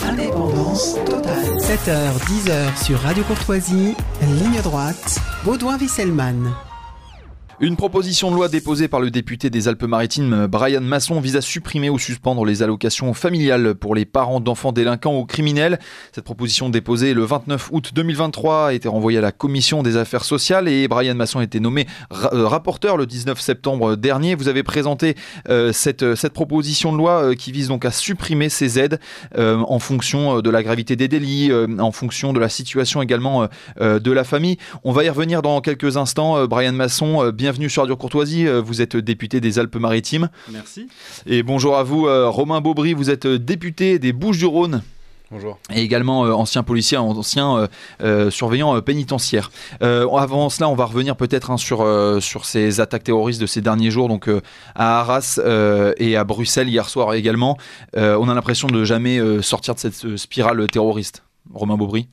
Indépendance totale. 7h, 10h sur Radio Courtoisie, ligne droite, Baudouin-Wisselman. Une proposition de loi déposée par le député des Alpes-Maritimes, Brian Masson, vise à supprimer ou suspendre les allocations familiales pour les parents d'enfants délinquants ou criminels. Cette proposition déposée le 29 août 2023 a été renvoyée à la Commission des affaires sociales et Brian Masson a été nommé rapporteur le 19 septembre dernier. Vous avez présenté cette proposition de loi qui vise donc à supprimer ces aides en fonction de la gravité des délits, en fonction de la situation également de la famille. On va y revenir dans quelques instants. Brian Masson, bienvenue sur Radio Courtoisie, vous êtes député des Alpes-Maritimes. Merci. Et bonjour à vous, Romain Beaubry, vous êtes député des Bouches-du-Rhône. Bonjour. Et également ancien policier, ancien surveillant pénitentiaire. Avant cela, on va revenir peut-être sur ces attaques terroristes de ces derniers jours, donc à Arras et à Bruxelles hier soir également. On a l'impression de jamais sortir de cette spirale terroriste. Romain Beaubry.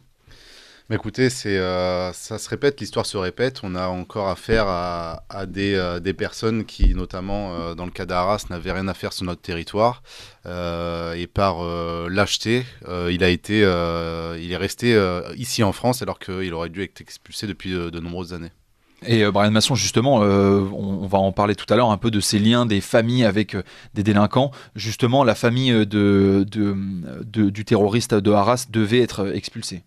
Mais écoutez, ça se répète, l'histoire se répète. On a encore affaire à des personnes qui, notamment dans le cas d'Arras, n'avaient rien à faire sur notre territoire. Et par lâcheté, il est resté ici en France alors qu'il aurait dû être expulsé depuis de nombreuses années. Et Brian Masson, justement, on va en parler tout à l'heure, un peu de ces liens des familles avec des délinquants. Justement, la famille du terroriste de Arras devait être expulsée.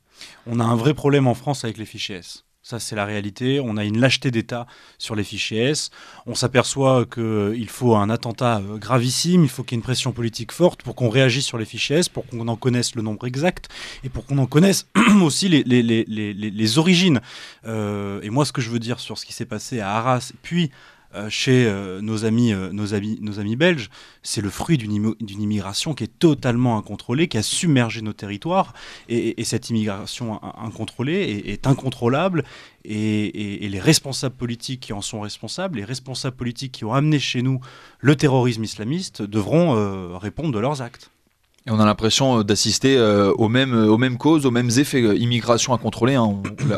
On a un vrai problème en France avec les fichiers S. Ça, c'est la réalité. On a une lâcheté d'État sur les fichiers S. On s'aperçoit qu'il faut un attentat gravissime, il faut qu'il y ait une pression politique forte pour qu'on réagisse sur les fichiers S, pour qu'on en connaisse le nombre exact et pour qu'on en connaisse aussi les origines. Et moi, ce que je veux dire sur ce qui s'est passé à Arras, puis chez nos amis belges, c'est le fruit d'une immigration qui est totalement incontrôlée, qui a submergé nos territoires, et cette immigration incontrôlée est incontrôlable, et les responsables politiques qui en sont responsables, les responsables politiques qui ont amené chez nous le terrorisme islamiste devront répondre de leurs actes. Et on a l'impression d'assister aux mêmes causes, aux mêmes effets. Immigration incontrôlée,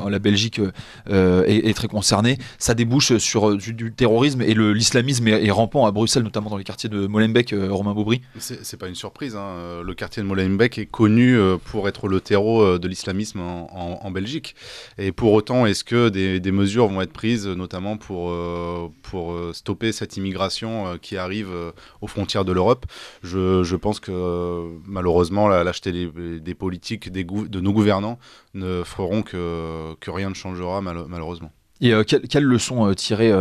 la Belgique est très concernée. Ça débouche sur du terrorisme et l'islamisme est rampant à Bruxelles, notamment dans les quartiers de Molenbeek, Romain Beaubry. C'est pas une surprise, hein. Le quartier de Molenbeek est connu pour être le terreau de l'islamisme en Belgique. Et pour autant, est-ce que des mesures vont être prises, notamment pour stopper cette immigration qui arrive aux frontières de l'Europe ? Je pense que malheureusement, la lâcheté des politiques, de nos gouvernants ne feront que rien ne changera malheureusement. Et quelles leçons tirer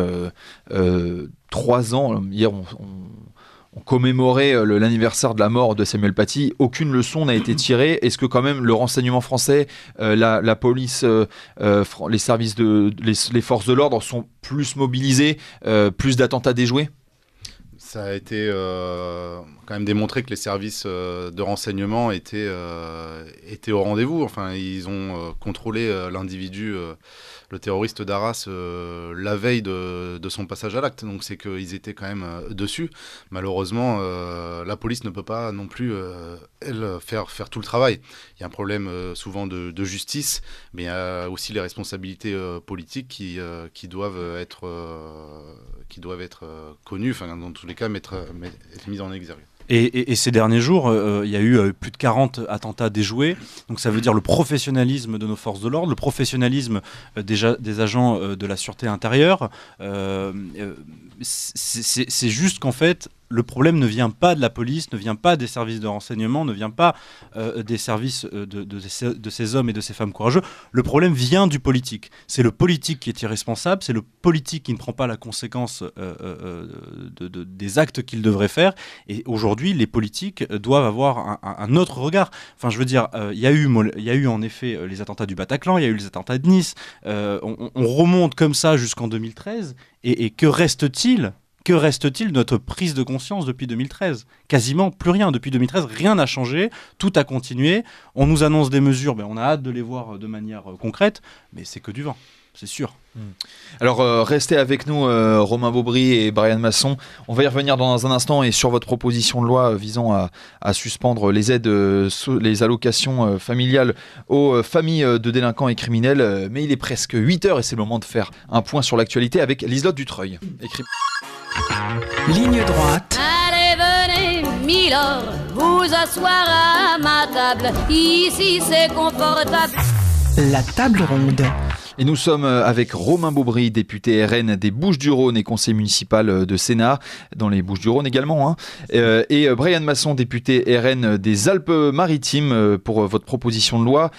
3 ans, hier on commémorait l'anniversaire de la mort de Samuel Paty, aucune leçon n'a été tirée. Est-ce que quand même le renseignement français, la police, les services les forces de l'ordre sont plus mobilisés, plus d'attentats déjoués ? Ça a été quand même démontré que les services de renseignement étaient au rendez-vous. Enfin, ils ont contrôlé l'individu, le terroriste d'Arras, la veille de son passage à l'acte. Donc c'est qu'ils étaient quand même dessus. Malheureusement, la police ne peut pas non plus faire tout le travail. Il y a un problème souvent de justice, mais il y a aussi les responsabilités politiques qui doivent être connues, enfin dans tous les cas être mises en exergue. Et ces derniers jours, il y a eu plus de 40 attentats déjoués. Donc ça veut dire le professionnalisme de nos forces de l'ordre, le professionnalisme des agents de la sûreté intérieure. C'est juste qu'en fait, le problème ne vient pas de la police, ne vient pas des services de renseignement, ne vient pas des services de ces hommes et de ces femmes courageux. Le problème vient du politique. C'est le politique qui est irresponsable, c'est le politique qui ne prend pas la conséquence des actes qu'il devrait faire. Et aujourd'hui, les politiques doivent avoir un autre regard. Enfin, je veux dire, il y a eu en effet les attentats du Bataclan, il y a eu les attentats de Nice. On remonte comme ça jusqu'en 2013. Et que reste-t-il ? Que reste-t-il de notre prise de conscience depuis 2013 ? Quasiment plus rien. Depuis 2013, rien n'a changé, tout a continué. On nous annonce des mesures, on a hâte de les voir de manière concrète, mais c'est que du vent, c'est sûr. Alors restez avec nous, Romain Beaubry et Brian Masson. On va y revenir dans un instant et sur votre proposition de loi visant à suspendre les aides, les allocations familiales aux familles de délinquants et criminels. Mais il est presque 8h et c'est le moment de faire un point sur l'actualité avec Liselotte Dutreuil. Ligne droite. Allez, venez, Milord, vous asseoir à ma table. Ici c'est confortable. La table ronde. Et nous sommes avec Romain Beaubry, député RN des Bouches-du-Rhône et conseiller municipal de Sénat, dans les Bouches-du-Rhône également, et Brian Masson, député RN des Alpes-Maritimes, pour votre proposition de loi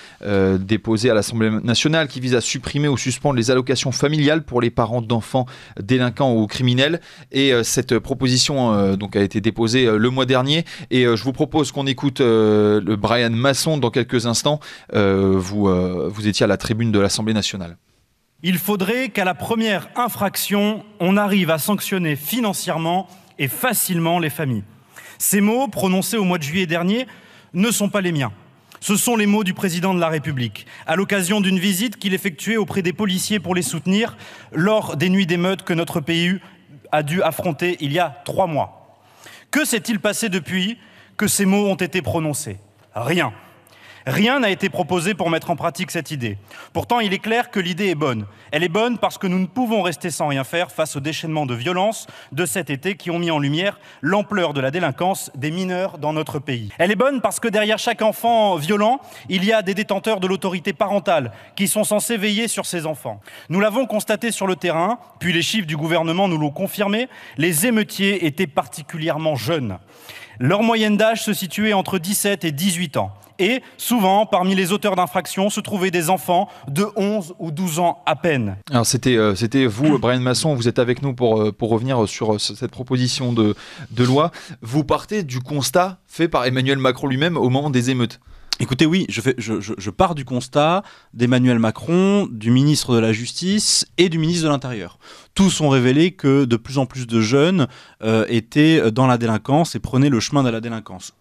déposée à l'Assemblée nationale qui vise à supprimer ou suspendre les allocations familiales pour les parents d'enfants délinquants ou criminels. Et cette proposition donc a été déposée le mois dernier. Et je vous propose qu'on écoute le Brian Masson dans quelques instants. Vous étiez à la tribune de l'Assemblée nationale. Il faudrait qu'à la première infraction, on arrive à sanctionner financièrement et facilement les familles. Ces mots, prononcés au mois de juillet dernier, ne sont pas les miens. Ce sont les mots du président de la République, à l'occasion d'une visite qu'il effectuait auprès des policiers pour les soutenir lors des nuits d'émeutes que notre pays a dû affronter il y a 3 mois. Que s'est-il passé depuis que ces mots ont été prononcés ? Rien. Rien n'a été proposé pour mettre en pratique cette idée. Pourtant, il est clair que l'idée est bonne. Elle est bonne parce que nous ne pouvons rester sans rien faire face au déchaînement de violence de cet été qui ont mis en lumière l'ampleur de la délinquance des mineurs dans notre pays. Elle est bonne parce que derrière chaque enfant violent, il y a des détenteurs de l'autorité parentale qui sont censés veiller sur ces enfants. Nous l'avons constaté sur le terrain, puis les chiffres du gouvernement nous l'ont confirmé, les émeutiers étaient particulièrement jeunes. Leur moyenne d'âge se situait entre 17 et 18 ans. Et souvent, parmi les auteurs d'infractions, se trouvaient des enfants de 11 ou 12 ans à peine. Alors c'était vous, Brian Masson, vous êtes avec nous pour revenir sur cette proposition de loi. Vous partez du constat fait par Emmanuel Macron lui-même au moment des émeutes. Écoutez, oui, je pars du constat d'Emmanuel Macron, du ministre de la Justice et du ministre de l'Intérieur. Tous ont révélé que de plus en plus de jeunes étaient dans la délinquance et prenaient le chemin de la délinquance.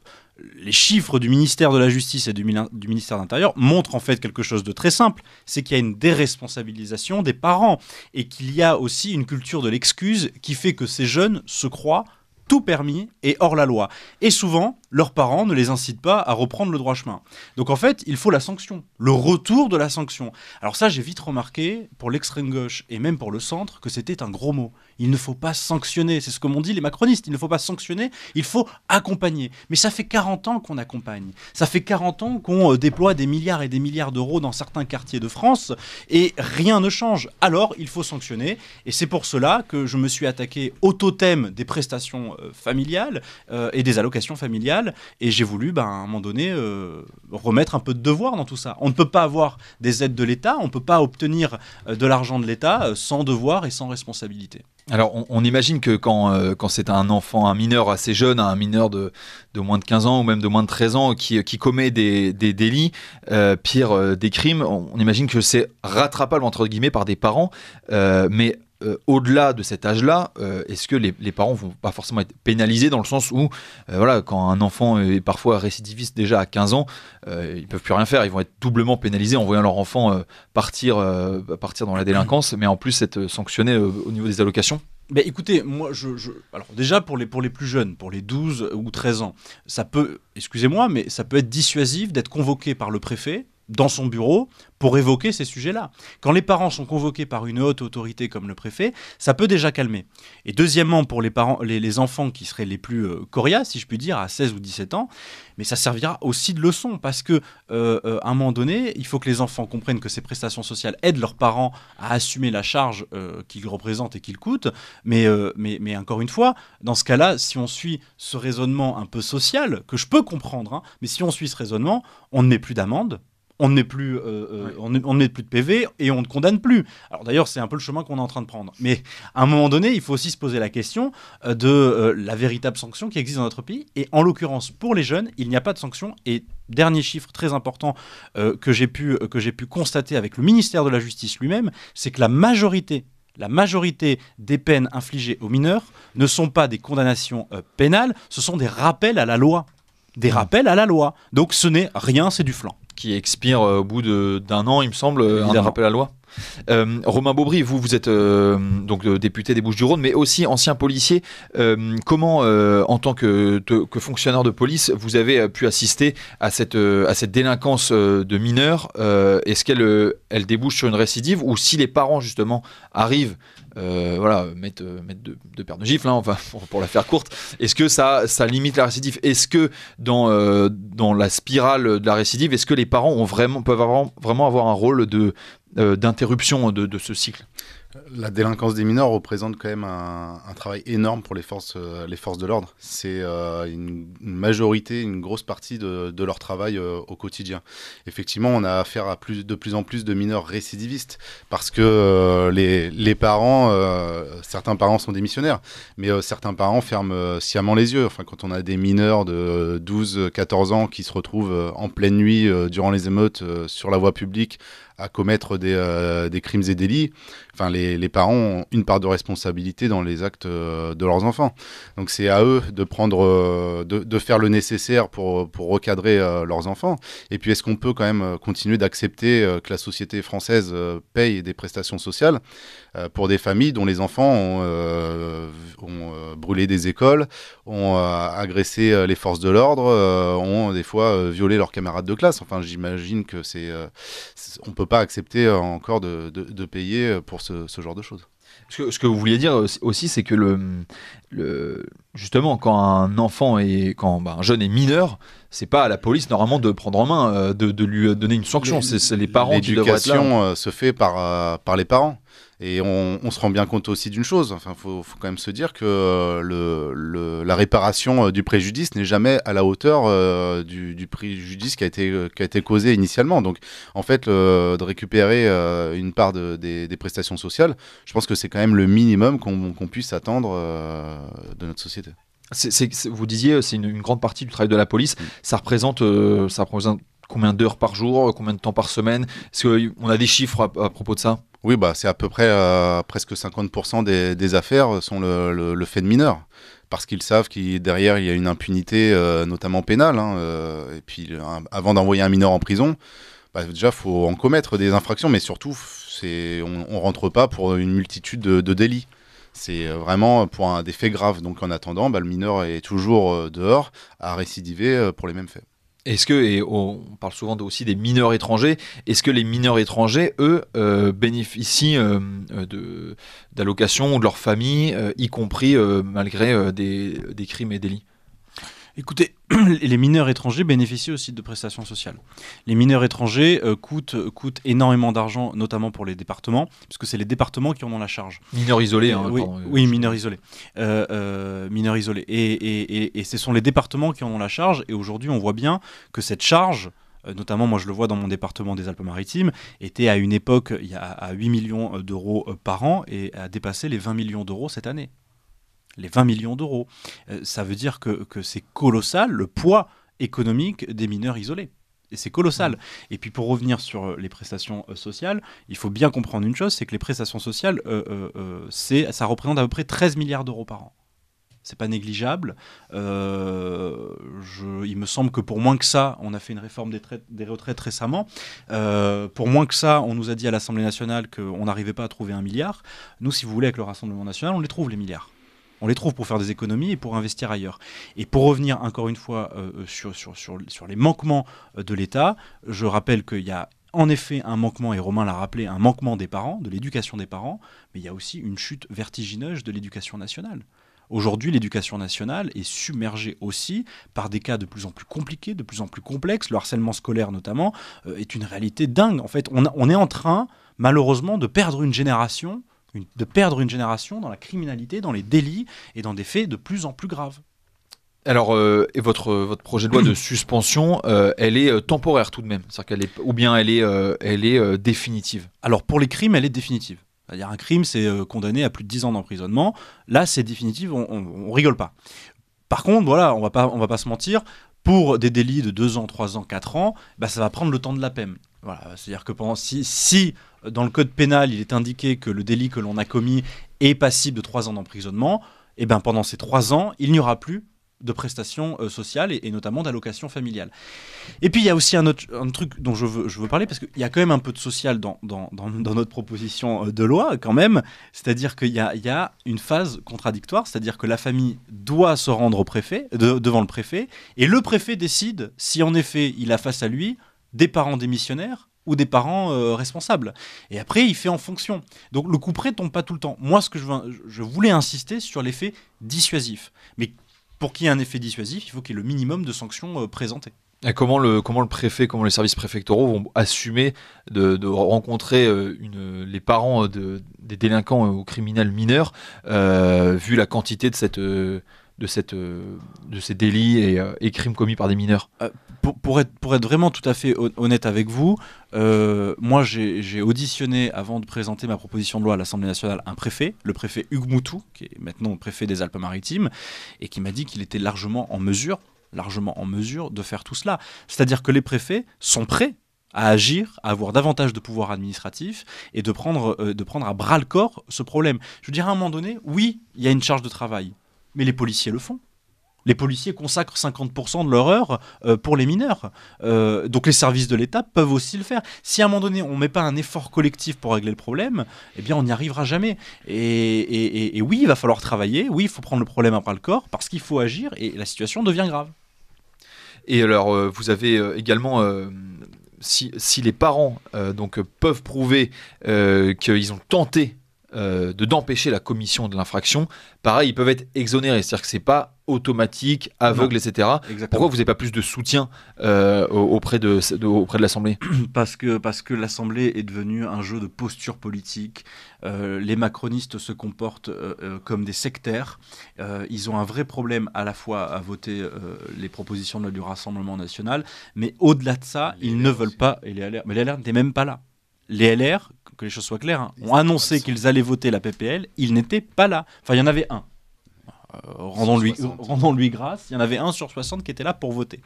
Les chiffres du ministère de la Justice et du ministère de l'Intérieur montrent en fait quelque chose de très simple, c'est qu'il y a une déresponsabilisation des parents et qu'il y a aussi une culture de l'excuse qui fait que ces jeunes se croient tout permis et hors la loi. Et souvent, leurs parents ne les incitent pas à reprendre le droit chemin. Donc en fait, il faut la sanction, le retour de la sanction. Alors ça, j'ai vite remarqué, pour l'extrême gauche et même pour le centre, que c'était un gros mot. Il ne faut pas sanctionner, c'est ce que m'ont dit les macronistes, il ne faut pas sanctionner, il faut accompagner. Mais ça fait 40 ans qu'on accompagne. Ça fait 40 ans qu'on déploie des milliards et des milliards d'euros dans certains quartiers de France et rien ne change. Alors, il faut sanctionner et c'est pour cela que je me suis attaqué au totem des prestations familiales et des allocations familiales et j'ai voulu à un moment donné remettre un peu de devoir dans tout ça. On ne peut pas avoir des aides de l'État, on ne peut pas obtenir de l'argent de l'État sans devoir et sans responsabilité. Alors on imagine que quand c'est un enfant, un mineur assez jeune, un mineur de moins de 15 ans ou même de moins de 13 ans qui commet des délits, pire des crimes, on imagine que c'est rattrapable entre guillemets par des parents, mais au-delà de cet âge-là, est-ce que les parents vont pas forcément être pénalisés dans le sens où, quand un enfant est parfois récidiviste déjà à 15 ans, ils peuvent plus rien faire, ils vont être doublement pénalisés en voyant leur enfant partir dans la délinquance, mais en plus être sanctionné au niveau des allocations. Ben écoutez, moi, alors déjà pour les plus jeunes, pour les 12 ou 13 ans, ça peut, excusez-moi, mais ça peut être dissuasif d'être convoqué par le préfet dans son bureau pour évoquer ces sujets-là. Quand les parents sont convoqués par une haute autorité comme le préfet, ça peut déjà calmer. Et deuxièmement, pour les parents, les enfants qui seraient les plus coriaces, si je puis dire, à 16 ou 17 ans, mais ça servira aussi de leçon parce que à un moment donné, il faut que les enfants comprennent que ces prestations sociales aident leurs parents à assumer la charge qu'ils représentent et qu'ils coûtent. Mais encore une fois, dans ce cas-là, si on suit ce raisonnement un peu social, que je peux comprendre, mais si on suit ce raisonnement, on ne met plus d'amende. On ne met plus de PV et on ne condamne plus. Alors d'ailleurs, c'est un peu le chemin qu'on est en train de prendre. Mais à un moment donné, il faut aussi se poser la question de la véritable sanction qui existe dans notre pays. Et en l'occurrence, pour les jeunes, il n'y a pas de sanction. Et dernier chiffre très important que j'ai pu constater avec le ministère de la Justice lui-même, c'est que la majorité des peines infligées aux mineurs ne sont pas des condamnations pénales, ce sont des rappels à la loi. Des rappels à la loi. Donc ce n'est rien, c'est du flan. Qui expire au bout d'un an, il me semble, un rappel à la loi. Romain Beaubry, vous êtes donc député des Bouches-du-Rhône, mais aussi ancien policier. Comment, en tant que fonctionnaire de police, vous avez pu assister à cette délinquance de mineurs? Est-ce qu'elle débouche sur une récidive, ou si les parents justement arrivent, mettre deux paires de gifles, hein, enfin, pour la faire courte, est-ce que ça limite la récidive? Est-ce que dans la spirale de la récidive, est-ce que les parents peuvent vraiment avoir un rôle d'interruption de ce cycle? La délinquance des mineurs représente quand même un travail énorme pour les forces de l'ordre. C'est une majorité, une grosse partie de leur travail au quotidien. Effectivement, on a affaire à de plus en plus de mineurs récidivistes parce que les parents, certains parents sont démissionnaires, mais certains parents ferment sciemment les yeux. Enfin, quand on a des mineurs de 12-14 ans qui se retrouvent en pleine nuit durant les émeutes sur la voie publique à commettre des crimes et délits, enfin, les parents ont une part de responsabilité dans les actes de leurs enfants. Donc c'est à eux de prendre, de faire le nécessaire pour recadrer leurs enfants. Et puis est-ce qu'on peut quand même continuer d'accepter que la société française paye des prestations sociales pour des familles dont les enfants ont brûlé des écoles, ont agressé les forces de l'ordre, ont des fois violé leurs camarades de classe. Enfin, j'imagine que on ne peut pas accepter encore de payer pour ce genre de choses. Ce que vous vouliez dire aussi, c'est que justement, quand un jeune est mineur, c'est pas à la police normalement de prendre en main, de lui donner une sanction. C'est les parents qui devraient être là. L'éducation se fait par les parents. Et on se rend bien compte aussi d'une chose. Enfin, faut quand même se dire que la réparation du préjudice n'est jamais à la hauteur du préjudice qui a été causé initialement. Donc, en fait, de récupérer une part des prestations sociales, je pense que c'est quand même le minimum qu'on puisse attendre de notre société. Vous disiez, c'est une grande partie du travail de la police. Ça représente combien d'heures par jour, combien de temps par semaine? Est-ce qu'on a des chiffres à propos de ça? Oui, c'est à peu près presque 50% des affaires sont le fait de mineurs. Parce qu'ils savent qu'il derrière il y a une impunité, notamment pénale. Et puis, avant d'envoyer un mineur en prison, déjà, il faut en commettre des infractions. Mais surtout, on ne rentre pas pour une multitude de délits. C'est vraiment pour des faits graves. Donc, en attendant, le mineur est toujours dehors à récidiver pour les mêmes faits. Et on parle souvent aussi des mineurs étrangers. Est-ce que les mineurs étrangers, eux, bénéficient d'allocations ou de leur famille, y compris malgré des crimes et délits? Écoutez, les mineurs étrangers bénéficient aussi de prestations sociales. Les mineurs étrangers coûtent énormément d'argent, notamment pour les départements, puisque c'est les départements qui en ont la charge. Mineurs isolés, oui, mineurs isolés. Mineurs isolés. Et ce sont les départements qui en ont la charge. Et aujourd'hui, on voit bien que cette charge, notamment moi je le vois dans mon département des Alpes-Maritimes, était à une époque à 8 millions d'euros par an et a dépassé les 20 millions d'euros cette année. Les 20 millions d'euros. Ça veut dire que c'est colossal, le poids économique des mineurs isolés. Et c'est colossal. Et puis pour revenir sur les prestations sociales, il faut bien comprendre une chose, c'est que les prestations sociales, ça représente à peu près 13 milliards d'euros par an. C'est pas négligeable. Il me semble que pour moins que ça, on a fait une réforme des retraites récemment. Pour moins que ça, on nous a dit à l'Assemblée nationale qu'on n'arrivait pas à trouver 1 milliard. Nous, si vous voulez, avec le Rassemblement national, on les trouve, les milliards. On les trouve pour faire des économies et pour investir ailleurs. Et pour revenir encore une fois sur les manquements de l'État, je rappelle qu'il y a en effet un manquement, et Romain l'a rappelé, un manquement des parents, de l'éducation des parents, mais il y a aussi une chute vertigineuse de l'éducation nationale. Aujourd'hui, l'éducation nationale est submergée aussi par des cas de plus en plus compliqués, de plus en plus complexes. Le harcèlement scolaire notamment est une réalité dingue. En fait, on est en train, malheureusement, de perdre une génération dans la criminalité, dans les délits et dans des faits de plus en plus graves. Alors, et votre projet de loi de suspension, elle est temporaire tout de même, c'est-à-dire elle est définitive? Alors, pour les crimes, elle est définitive. C'est-à-dire un crime, c'est condamné à plus de 10 ans d'emprisonnement. Là, c'est définitif, on rigole pas. Par contre, voilà, on va pas se mentir, pour des délits de 2 ans, 3 ans, 4 ans, ça va prendre le temps de la peine. Voilà, c'est-à-dire que si dans le code pénal, il est indiqué que le délit que l'on a commis est passible de 3 ans d'emprisonnement, pendant ces 3 ans, il n'y aura plus de prestations sociales et notamment d'allocations familiales. Et puis il y a aussi un truc dont je veux parler, parce qu'il y a quand même un peu de social dans notre proposition de loi quand même, c'est-à-dire qu'il y a une phase contradictoire, c'est-à-dire que la famille doit se rendre au préfet, devant le préfet, et le préfet décide si en effet il a face à lui des parents démissionnaires ou des parents responsables. Et après, il fait en fonction. Donc le couperet ne tombe pas tout le temps. Moi, ce que je voulais insister sur l'effet dissuasif. Mais pour qu'il y ait un effet dissuasif, il faut qu'il y ait le minimum de sanctions présentées. Et comment le préfet, comment les services préfectoraux vont assumer de rencontrer les parents des délinquants ou criminels mineurs, vu la quantité de ces délits et crimes commis par des mineurs? Pour être vraiment tout à fait honnête avec vous, moi j'ai auditionné avant de présenter ma proposition de loi à l'Assemblée nationale un préfet, le préfet Hugues Moutou, qui est maintenant préfet des Alpes-Maritimes, et qui m'a dit qu'il était largement en mesure de faire tout cela. C'est-à-dire que les préfets sont prêts à agir, à avoir davantage de pouvoir administratif et de prendre à bras-le-corps ce problème. Je veux dire, à un moment donné, oui, il y a une charge de travail, mais les policiers le font. Les policiers consacrent 50% de leur heure pour les mineurs. Donc les services de l'État peuvent aussi le faire. Si à un moment donné, on ne met pas un effort collectif pour régler le problème, eh bien on n'y arrivera jamais. Et oui, il va falloir travailler. Oui, il faut prendre le problème à bras-le-corps parce qu'il faut agir et la situation devient grave. Et alors, vous avez également... si les parents peuvent prouver qu'ils ont tenté d'empêcher la commission de l'infraction, pareil, ils peuvent être exonérés. C'est-à-dire que c'est pas automatique, aveugle, etc. Exactement. Pourquoi vous n'avez pas plus de soutien auprès de l'Assemblée ? Parce que l'Assemblée est devenue un jeu de posture politique. Les macronistes se comportent comme des sectaires. Ils ont un vrai problème à la fois à voter les propositions de loi du Rassemblement national, mais au-delà de ça, ils ne veulent pas... Et les LR, mais les LR n'étaient même pas là. Les LR, que les choses soient claires, ont annoncé qu'ils allaient voter la PPL, ils n'étaient pas là. Enfin, il y en avait un. Rendons-lui grâce, il y en avait un sur 60 qui était là pour voter.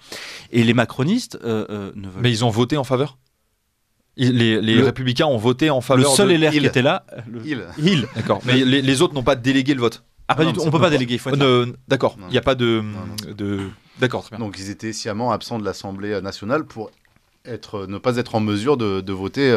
Et les macronistes ne veulent... Mais ils ont voté en faveur ? Les Républicains ont voté en faveur le seul LR qui était là... Il. D'accord. Mais les autres n'ont pas délégué le vote ? Ah, pas du tout, on ne peut pas déléguer, il faut être d'accord, il n'y a pas de... D'accord, très bien. Donc ils étaient sciemment absents de l'Assemblée nationale pour ne pas être en mesure de voter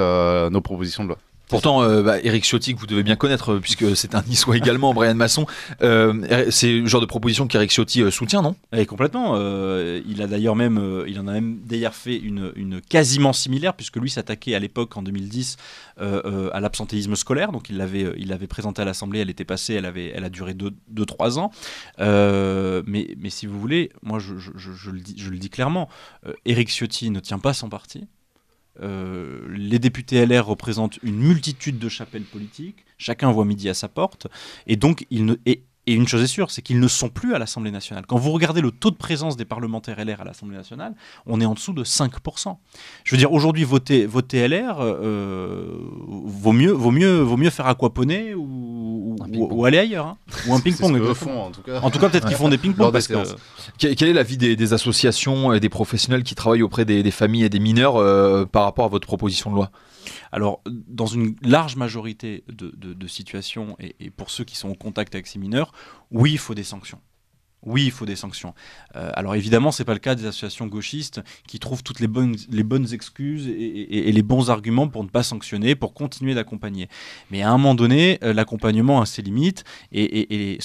nos propositions de loi. Pourtant, Éric Ciotti, que vous devez bien connaître, puisque c'est un Niçois également, Brian Masson, c'est le genre de proposition qu'Éric Ciotti soutient, non ? Et complètement. Il en a même d'ailleurs fait une quasiment similaire, puisque lui s'attaquait à l'époque, en 2010, à l'absentéisme scolaire. Donc il l'avait présenté à l'Assemblée, elle était passée, elle a duré 2-3 ans. Mais si vous voulez, moi je le dis clairement, Éric Ciotti ne tient pas son parti. Les députés LR représentent une multitude de chapelles politiques, chacun voit midi à sa porte, et donc et une chose est sûre, c'est qu'ils ne sont plus à l'Assemblée nationale. Quand vous regardez le taux de présence des parlementaires LR à l'Assemblée nationale, on est en dessous de 5%. Je veux dire, aujourd'hui, voter LR, vaut mieux faire aquaponer ou aller ailleurs, hein. Ou un ping-pong. C'est ce qu'ils font, en tout cas. En tout cas, peut-être qu'ils font des ping-pong. Quel est l'avis des associations et des professionnels qui travaillent auprès des familles et des mineurs par rapport à votre proposition de loi ? Alors, dans une large majorité de situations, et pour ceux qui sont en contact avec ces mineurs, oui, il faut des sanctions. Oui, il faut des sanctions. Alors évidemment, ce n'est pas le cas des associations gauchistes qui trouvent toutes les bonnes excuses et les bons arguments pour ne pas sanctionner, pour continuer d'accompagner. Mais à un moment donné, l'accompagnement a ses limites, et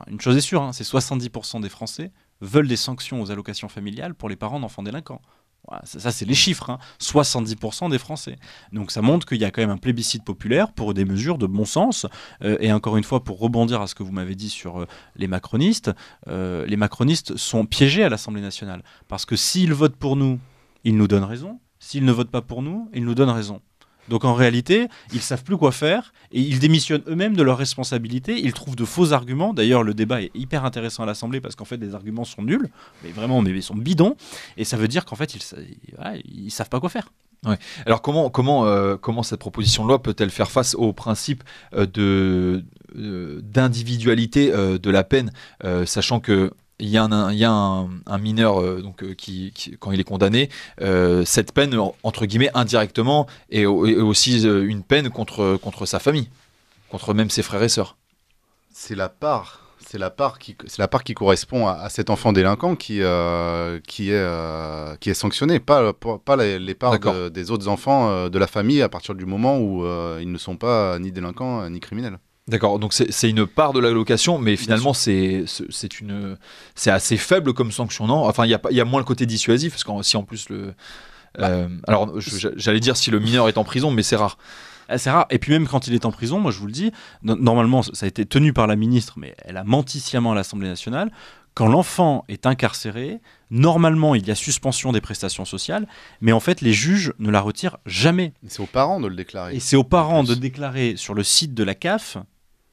une chose est sûre, hein, c'est 70% des Français veulent des sanctions aux allocations familiales pour les parents d'enfants délinquants. Voilà, ça c'est les chiffres, hein. 70% des Français. Donc ça montre qu'il y a quand même un plébiscite populaire pour des mesures de bon sens. Et encore une fois, pour rebondir à ce que vous m'avez dit sur les macronistes sont piégés à l'Assemblée nationale. Parce que s'ils votent pour nous, ils nous donnent raison. S'ils ne votent pas pour nous, ils nous donnent raison. Donc en réalité, ils ne savent plus quoi faire et ils démissionnent eux-mêmes de leurs responsabilités. Ils trouvent de faux arguments. D'ailleurs, le débat est hyper intéressant à l'Assemblée parce qu'en fait, les arguments sont nuls, mais ils sont bidons. Et ça veut dire qu'en fait, ils savent pas quoi faire. Ouais. Alors comment cette proposition de loi peut-elle faire face au principe d'individualité de la peine, sachant que il y a un mineur qui, quand il est condamné, cette peine, entre guillemets, indirectement, est aussi une peine contre sa famille, contre même ses frères et sœurs. C'est la part c'est la part qui correspond à cet enfant délinquant qui est sanctionné, pas les parts des autres enfants de la famille à partir du moment où ils ne sont pas ni délinquants ni criminels. D'accord, donc c'est une part de l'allocation, mais finalement c'est assez faible comme sanction, non? Enfin, il y a moins le côté dissuasif, parce que si en plus alors j'allais dire si le mineur est en prison, mais c'est rare. C'est rare. Et puis même quand il est en prison, moi je vous le dis, normalement ça a été tenu par la ministre, mais elle a menti sciemment à l'Assemblée nationale. Quand l'enfant est incarcéré, normalement il y a suspension des prestations sociales, mais en fait les juges ne la retirent jamais. C'est aux parents de le déclarer. Et c'est aux parents de déclarer sur le site de la CAF,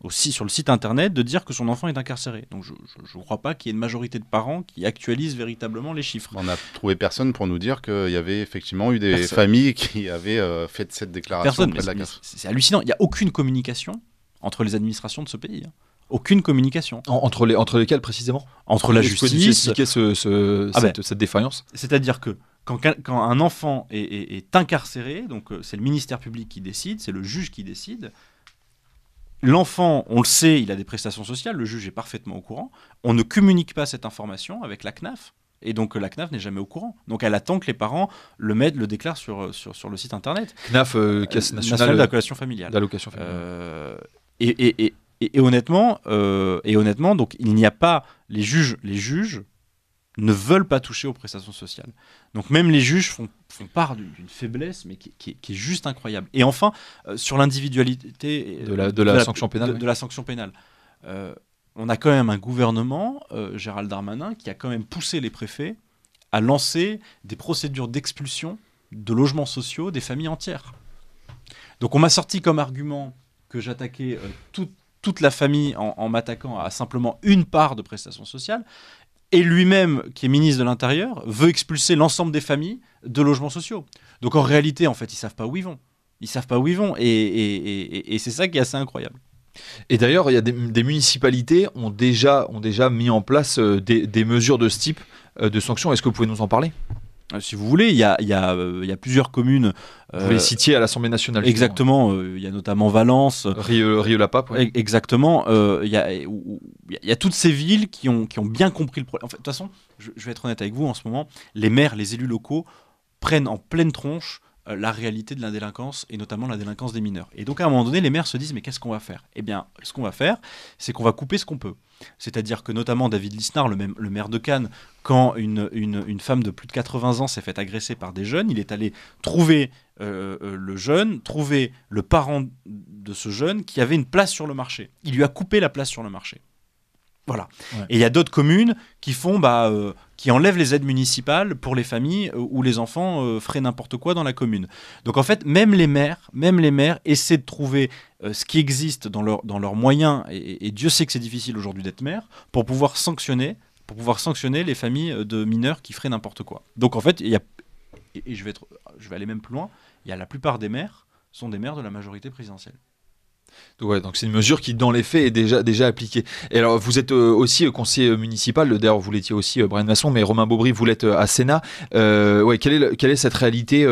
aussi sur le site internet, de dire que son enfant est incarcéré. Donc je ne crois pas qu'il y ait une majorité de parents qui actualisent véritablement les chiffres. On n'a trouvé personne pour nous dire qu'il y avait effectivement eu des familles qui avaient fait cette déclaration auprès de la CAF. C'est hallucinant, il n'y a aucune communication entre les administrations de ce pays. Aucune communication. Entre lesquelles précisément? Entre la justice. Vous pouvez expliquer cette défaillance? C'est-à-dire que quand un enfant est incarcéré, donc c'est le ministère public qui décide, c'est le juge qui décide. L'enfant, on le sait, il a des prestations sociales, le juge est parfaitement au courant. On ne communique pas cette information avec la CNAF. Et donc la CNAF n'est jamais au courant. Donc elle attend que les parents le déclarent sur le site internet. CNAF, Caisse nationale d'allocation familiale. Et honnêtement, donc il n'y a pas les juges ne veulent pas toucher aux prestations sociales. Donc même les juges font part d'une faiblesse, mais qui est juste incroyable. Et enfin, sur l'individualité de la sanction pénale. De la sanction pénale. On a quand même un gouvernement, Gérald Darmanin, qui a quand même poussé les préfets à lancer des procédures d'expulsion de logements sociaux des familles entières. Donc on m'a sorti comme argument que j'attaquais toute la famille en m'attaquant à simplement une part de prestations sociales. Et lui-même, qui est ministre de l'Intérieur, veut expulser l'ensemble des familles de logements sociaux. Donc en réalité, en fait, ils ne savent pas où ils vont. Ils ne savent pas où ils vont. Et c'est ça qui est assez incroyable. Et d'ailleurs, il y a des municipalités ont déjà mis en place des mesures de ce type de sanctions. Est-ce que vous pouvez nous en parler ? Si vous voulez, il y a plusieurs communes. Vous les citiez à l'Assemblée nationale. Exactement. Il y a notamment Valence. Rieux-la-Pape. Ouais. Exactement. Il y a toutes ces villes qui ont bien compris le problème. En fait, de toute façon, je vais être honnête avec vous, en ce moment, les maires, les élus locaux prennent en pleine tronche la réalité de la délinquance, et notamment la délinquance des mineurs. Et donc à un moment donné, les maires se disent mais qu'est-ce qu'on va faire ? Eh bien, ce qu'on va faire, c'est qu'on va couper ce qu'on peut. C'est-à-dire que notamment David Lisnard, le maire de Cannes, quand une femme de plus de 80 ans s'est faite agresser par des jeunes, il est allé trouver le jeune, trouver le parent de ce jeune qui avait une place sur le marché. Il lui a coupé la place sur le marché. Voilà. Ouais. Et il y a d'autres communes qui qui enlèvent les aides municipales pour les familles où les enfants feraient n'importe quoi dans la commune. Donc en fait, même les maires essaient de trouver ce qui existe dans leurs moyens, et Dieu sait que c'est difficile aujourd'hui d'être maire, pour pouvoir sanctionner les familles de mineurs qui feraient n'importe quoi. Donc en fait, je vais aller même plus loin, la plupart des maires sont des maires de la majorité présidentielle. Donc c'est une mesure qui, dans les faits, est déjà appliquée. Et alors, vous êtes aussi conseiller municipal, d'ailleurs vous l'étiez aussi, Bryan Masson, mais Romain Beaubry, vous l'êtes à Sénat. Quelle est cette réalité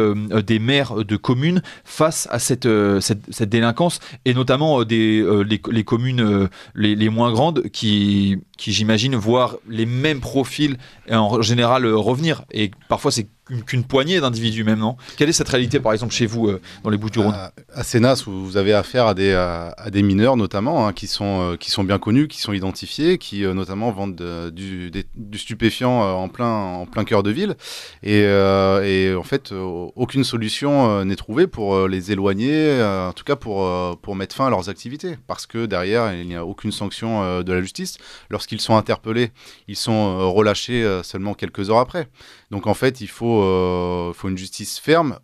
des maires de communes face à cette délinquance, et notamment les communes les moins grandes qui j'imagine, voient les mêmes profils en général revenir, et parfois c'est qu'une poignée d'individus même, non ? Quelle est cette réalité, par exemple, chez vous, dans les Bouches-du-Rhône ? À Sénat, vous avez affaire à des mineurs, notamment, qui sont bien connus, qui sont identifiés, qui notamment vendent du stupéfiant en plein cœur de ville. Et en fait, aucune solution n'est trouvée pour les éloigner, en tout cas pour mettre fin à leurs activités. Parce que derrière, il n'y a aucune sanction de la justice. Lorsqu'ils sont interpellés, ils sont relâchés seulement quelques heures après. Donc en fait, il faut une justice ferme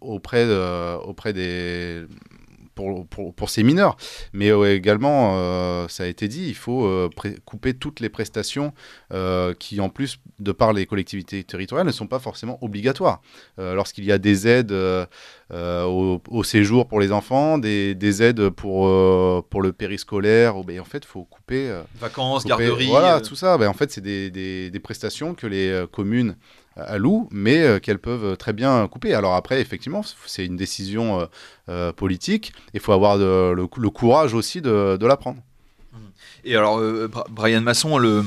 pour ces mineurs. Mais également, ça a été dit, il faut couper toutes les prestations qui, en plus, de par les collectivités territoriales, ne sont pas forcément obligatoires. Lorsqu'il y a des aides au séjour pour les enfants, des aides pour le périscolaire, en fait, il faut couper... vacances, garderies... Voilà, tout ça. En fait, c'est des prestations que les communes allouent, mais qu'elles peuvent très bien couper. Alors après, effectivement, c'est une décision politique. Il faut avoir le courage aussi de la prendre. Et alors, Brian Masson,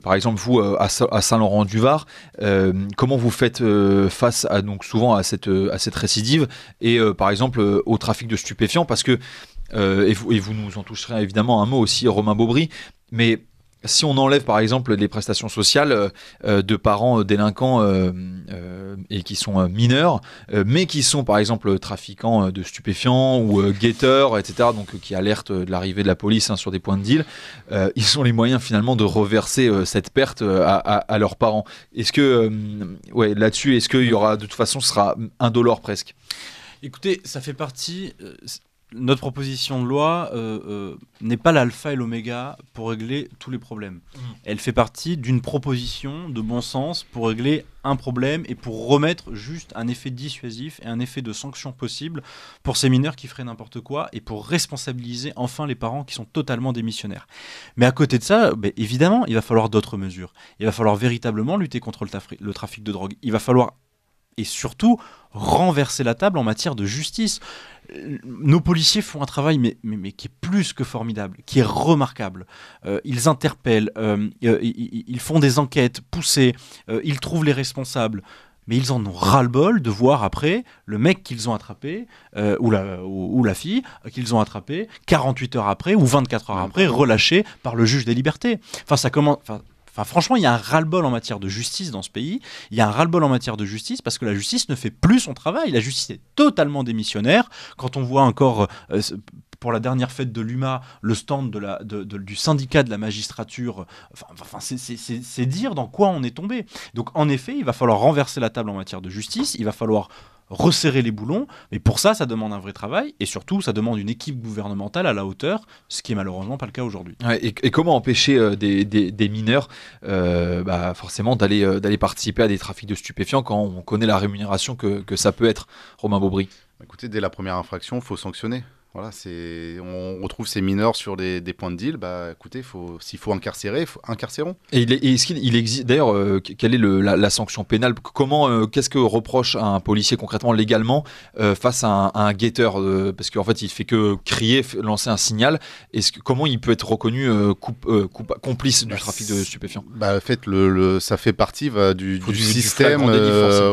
par exemple, vous, à Saint-Laurent-du-Var, comment vous faites face donc souvent à cette récidive et, par exemple, au trafic de stupéfiants? Parce que, et vous nous en toucherez évidemment un mot aussi, Romain Beaubry, mais si on enlève par exemple les prestations sociales de parents délinquants et qui sont mineurs, mais qui sont par exemple trafiquants de stupéfiants ou guetteurs, etc., donc qui alertent de l'arrivée de la police sur des points de deal, ils ont les moyens finalement de reverser cette perte à leurs parents. Est-ce que, là-dessus, est-ce qu'il y aura, de toute façon, ce sera indolore presque? Écoutez, ça fait partie... Notre proposition de loi n'est pas l'alpha et l'oméga pour régler tous les problèmes. Elle fait partie d'une proposition de bon sens pour régler un problème et pour remettre juste un effet dissuasif et un effet de sanction possible pour ces mineurs qui feraient n'importe quoi et pour responsabiliser enfin les parents qui sont totalement démissionnaires. Mais à côté de ça, évidemment, il va falloir d'autres mesures. Il va falloir véritablement lutter contre le trafic de drogue. Il va falloir, et surtout, renverser la table en matière de justice. Nos policiers font un travail mais qui est plus que formidable, qui est remarquable. Ils interpellent, ils font des enquêtes poussées, ils trouvent les responsables. Mais ils en ont ras-le-bol de voir après le mec qu'ils ont attrapé, ou la fille qu'ils ont attrapé, 48 heures après ou 24 heures après, relâché par le juge des libertés. Franchement, il y a un ras-le-bol en matière de justice dans ce pays. Il y a un ras-le-bol en matière de justice parce que la justice ne fait plus son travail. La justice est totalement démissionnaire. Quand on voit encore, pour la dernière fête de l'UMA, le stand du syndicat de la magistrature, c'est dire dans quoi on est tombé. Donc, en effet, il va falloir renverser la table en matière de justice. Il va falloir resserrer les boulons, mais pour ça ça demande un vrai travail et surtout ça demande une équipe gouvernementale à la hauteur, ce qui est malheureusement pas le cas aujourd'hui. Ouais, et comment empêcher des mineurs forcément d'aller participer à des trafics de stupéfiants quand on connaît la rémunération que ça peut être, Romain Beaubry? Écoutez, dès la première infraction, il faut sanctionner. Voilà, on retrouve ces mineurs sur des points de deal. Écoutez, s'il faut incarcérer, incarcérons. Et est-ce qu'il existe d'ailleurs quelle est la sanction pénale? Qu'est-ce que reproche un policier concrètement légalement face à un guetteur parce qu'en fait il fait que crier, lancer un signal. Comment il peut être reconnu complice du trafic de stupéfiants? En fait, ça fait partie du système.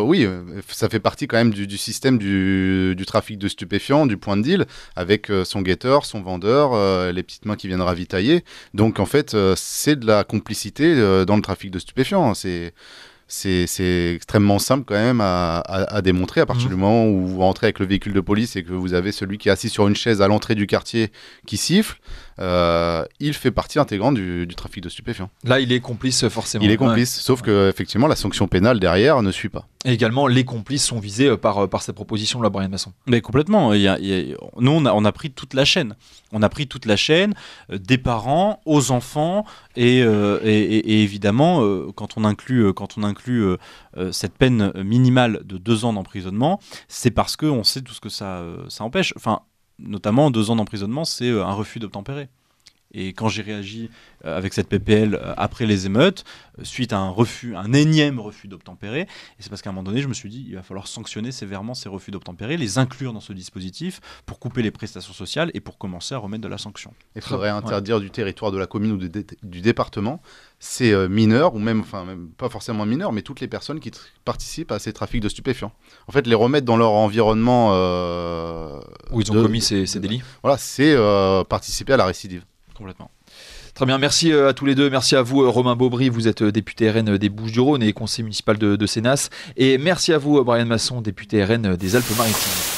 Oui, ça fait partie quand même du système du trafic de stupéfiants, du point de deal, avec son guetteur, son vendeur, les petites mains qui viennent ravitailler. Donc en fait, c'est de la complicité dans le trafic de stupéfiants. C'est extrêmement simple quand même à démontrer à partir du moment où vous rentrez avec le véhicule de police et que vous avez celui qui est assis sur une chaise à l'entrée du quartier qui siffle. Il fait partie intégrante du trafic de stupéfiants. Là, il est complice forcément. Il est complice, sauf que effectivement la sanction pénale derrière ne suit pas. Et également, les complices sont visés par cette proposition de la Brian Masson. Mais complètement. Nous, on a pris toute la chaîne. On a pris toute la chaîne, des parents aux enfants, et évidemment, quand on inclut cette peine minimale de 2 ans d'emprisonnement, c'est parce qu'on sait tout ce que ça empêche. Enfin, notamment 2 ans d'emprisonnement, c'est un refus d'obtempérer. Et quand j'ai réagi avec cette PPL après les émeutes, suite à un énième refus d'obtempérer, et c'est parce qu'à un moment donné, je me suis dit, il va falloir sanctionner sévèrement ces refus d'obtempérer, les inclure dans ce dispositif pour couper les prestations sociales et pour commencer à remettre de la sanction. Il faudrait interdire du territoire de la commune ou du département ces mineurs, ou même pas forcément mineurs, mais toutes les personnes qui participent à ces trafics de stupéfiants. En fait, les remettre dans leur environnement où ils ont commis ces délits. Voilà, c'est participer à la récidive. Complètement. Très bien, merci à tous les deux. Merci à vous, Romain Beaubry, vous êtes député RN des Bouches-du-Rhône et conseiller municipal de Sénas. Et merci à vous, Brian Masson, député RN des Alpes-Maritimes.